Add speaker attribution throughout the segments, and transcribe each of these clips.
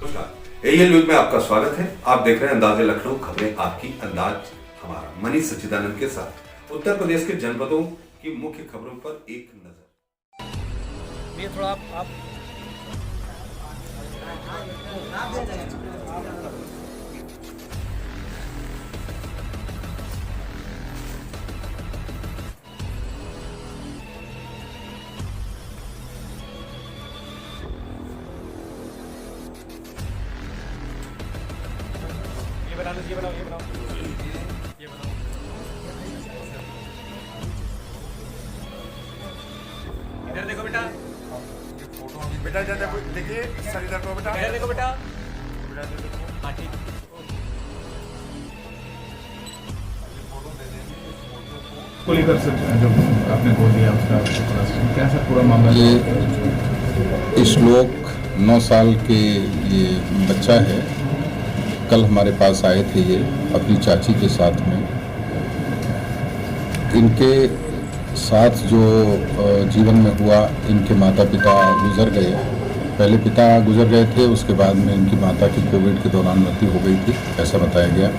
Speaker 1: नमस्कार, AL news में आपका स्वागत है। आप देख रहे हैं अंदाज़े लखनऊ, खबरें आपकी, अंदाज हमारा। मनीष सच्चिदानंद के साथ उत्तर प्रदेश के जनपदों की मुख्य खबरों पर एक नजर।
Speaker 2: ये थोड़ा आप ये बनाओ इधर देखो बेटा,
Speaker 3: बेटा देखिए सर, इधर को बेटा,
Speaker 2: इधर देखो बेटा। हाँ ठीक।
Speaker 4: को लेकर जो आपने बोल दिया उसका क्या सा पूरा मामला?
Speaker 5: ये श्लोक 9 साल के ये बच्चा है। कल हमारे पास आए थे ये अपनी चाची के साथ में। इनके साथ जो जीवन में हुआ, इनके माता पिता गुजर गए। पहले पिता गुजर गए थे, उसके बाद में इनकी माता की कोविड के दौरान मृत्यु हो गई थी, ऐसा बताया गया।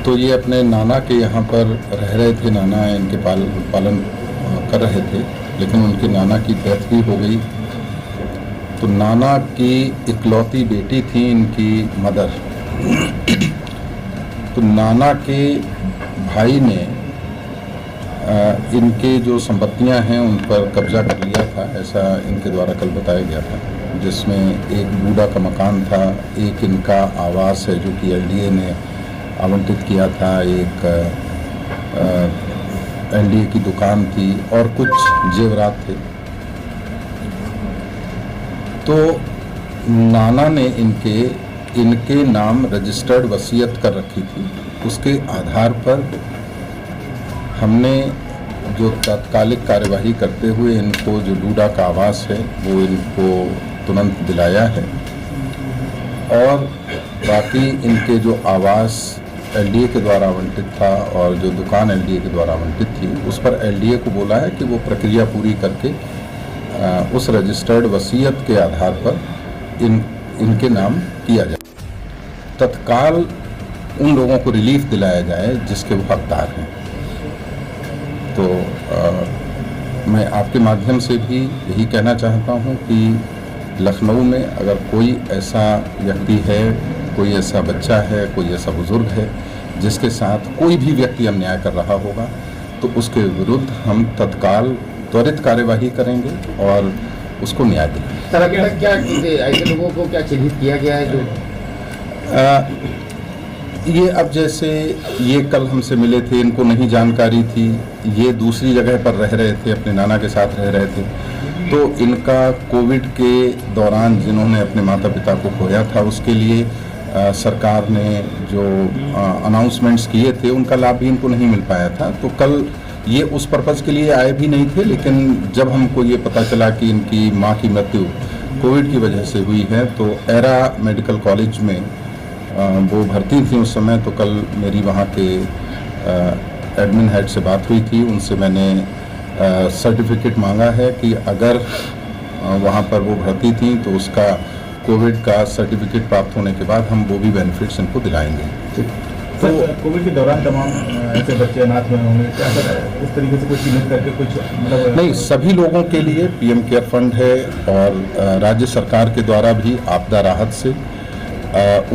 Speaker 5: तो ये अपने नाना के यहाँ पर रह रहे थे। नाना इनके पालन कर रहे थे, लेकिन उनके नाना की डेथ भी हो गई। तो नाना की इकलौती बेटी थी इनकी मदर। तो नाना के भाई ने इनके जो संपत्तियां हैं उन पर कब्जा कर लिया था, ऐसा इनके द्वारा कल बताया गया था। जिसमें एक बूढ़ा का मकान था, एक इनका आवास है जो कि एलडीए ने आवंटित किया था, एक एलडीए की दुकान थी और कुछ जेवरात थे। तो नाना ने इनके नाम रजिस्टर्ड वसीयत कर रखी थी। उसके आधार पर हमने जो तात्कालिक कार्यवाही करते हुए इनको जो डूडा का आवास है वो इनको तुरंत दिलाया है, और बाकी इनके जो आवास एलडीए के द्वारा आवंटित था और जो दुकान एलडीए के द्वारा आवंटित थी, उस पर एलडीए को बोला है कि वो प्रक्रिया पूरी करके उस रजिस्टर्ड वसीयत के आधार पर इनके नाम किया जाए। तत्काल उन लोगों को रिलीफ दिलाया जाए जिसके वो हकदार हैं। तो मैं आपके माध्यम से भी यही कहना चाहता हूं कि लखनऊ में अगर कोई ऐसा व्यक्ति है, कोई ऐसा बच्चा है, कोई ऐसा बुजुर्ग है जिसके साथ कोई भी व्यक्ति अन्याय कर रहा होगा, तो उसके विरुद्ध हम तत्काल त्वरित कार्यवाही करेंगे और उसको न्याय देंगे।
Speaker 6: सर, अभी तक क्या ऐसे लोगों को क्या चिन्हित किया गया है जो
Speaker 5: ये अब जैसे ये कल हमसे मिले थे, इनको नहीं जानकारी थी, ये दूसरी जगह पर रह रहे थे, अपने नाना के साथ रह रहे थे। तो इनका कोविड के दौरान जिन्होंने अपने माता पिता को खोया था, उसके लिए सरकार ने जो अनाउंसमेंट्स किए थे उनका लाभ भी इनको नहीं मिल पाया था। तो कल ये उस पर्पज़ के लिए आए भी नहीं थे, लेकिन जब हमको ये पता चला कि इनकी माँ की मृत्यु कोविड की वजह से हुई है, तो एरा मेडिकल कॉलेज में वो भर्ती थी उस समय। तो कल मेरी वहाँ के एडमिन हेड से बात हुई थी, उनसे मैंने सर्टिफिकेट मांगा है कि अगर वहाँ पर वो भर्ती थी तो उसका कोविड का सर्टिफिकेट प्राप्त होने के बाद हम वो भी बेनिफिट्स इनको दिलाएंगे।
Speaker 4: तो कोविड के दौरान तमाम ऐसे बच्चे अनाथ हुए होंगे, क्या सर इस तरीके से कुछ चिन्हित करके कुछ मतलब?
Speaker 5: नहीं, सभी लोगों के लिए पीएम केयर फंड है और राज्य सरकार के द्वारा भी आपदा राहत से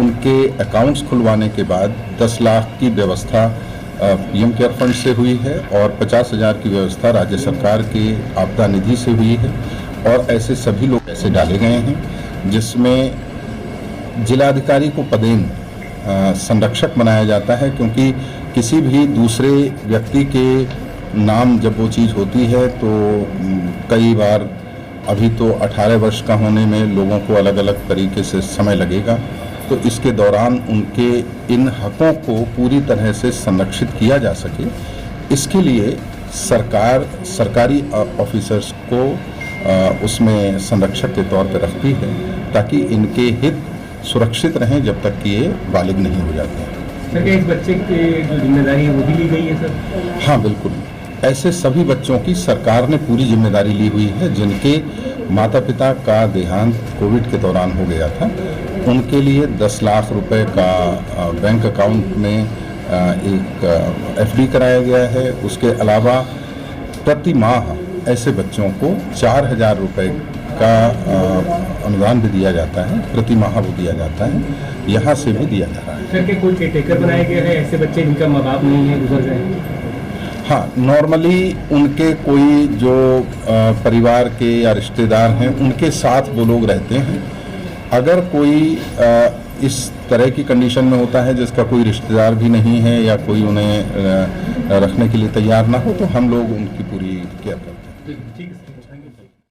Speaker 5: उनके अकाउंट्स खुलवाने के बाद 10 लाख की व्यवस्था पीएम केयर फंड से हुई है और 50,000 की व्यवस्था राज्य सरकार के आपदा निधि से हुई है। और ऐसे सभी लोग ऐसे डाले गए हैं जिसमें जिलाधिकारी को पदेन संरक्षक बनाया जाता है, क्योंकि किसी भी दूसरे व्यक्ति के नाम जब वो चीज़ होती है तो कई बार, अभी तो 18 वर्ष का होने में लोगों को अलग अलग तरीके से समय लगेगा, तो इसके दौरान उनके इन हकों को पूरी तरह से संरक्षित किया जा सके, इसके लिए सरकार सरकारी ऑफिसर्स को उसमें संरक्षक के तौर पर रखती है, ताकि इनके हित सुरक्षित रहें जब तक कि ये बालिग नहीं हो जाते हैं।
Speaker 4: सर, क्या इस बच्चे की जो जिम्मेदारी है वो भी ली गई है सर?
Speaker 5: हाँ, बिल्कुल। ऐसे सभी बच्चों की सरकार ने पूरी जिम्मेदारी ली हुई है जिनके माता पिता का देहांत कोविड के दौरान हो गया था। उनके लिए 10 लाख रुपए का बैंक अकाउंट में एक एफडी कराया गया है। उसके अलावा प्रति माह ऐसे बच्चों को 4,000 रुपए का अनुदान भी दिया जाता है, प्रति माह वो दिया जाता है, यहाँ से भी दिया जा रहा है।
Speaker 4: सर, के कोई केयरटेकर बनाए गए हैं ऐसे बच्चे जिनका माँ बाप नहीं है, गुजर गए हैं?
Speaker 5: हाँ, नॉर्मली उनके कोई जो परिवार के या रिश्तेदार हैं उनके साथ वो लोग रहते हैं। अगर कोई इस तरह की कंडीशन में होता है जिसका कोई रिश्तेदार भी नहीं है या कोई उन्हें रखने के लिए तैयार ना हो, तो हम लोग उनकी पूरी केयर करते हैं।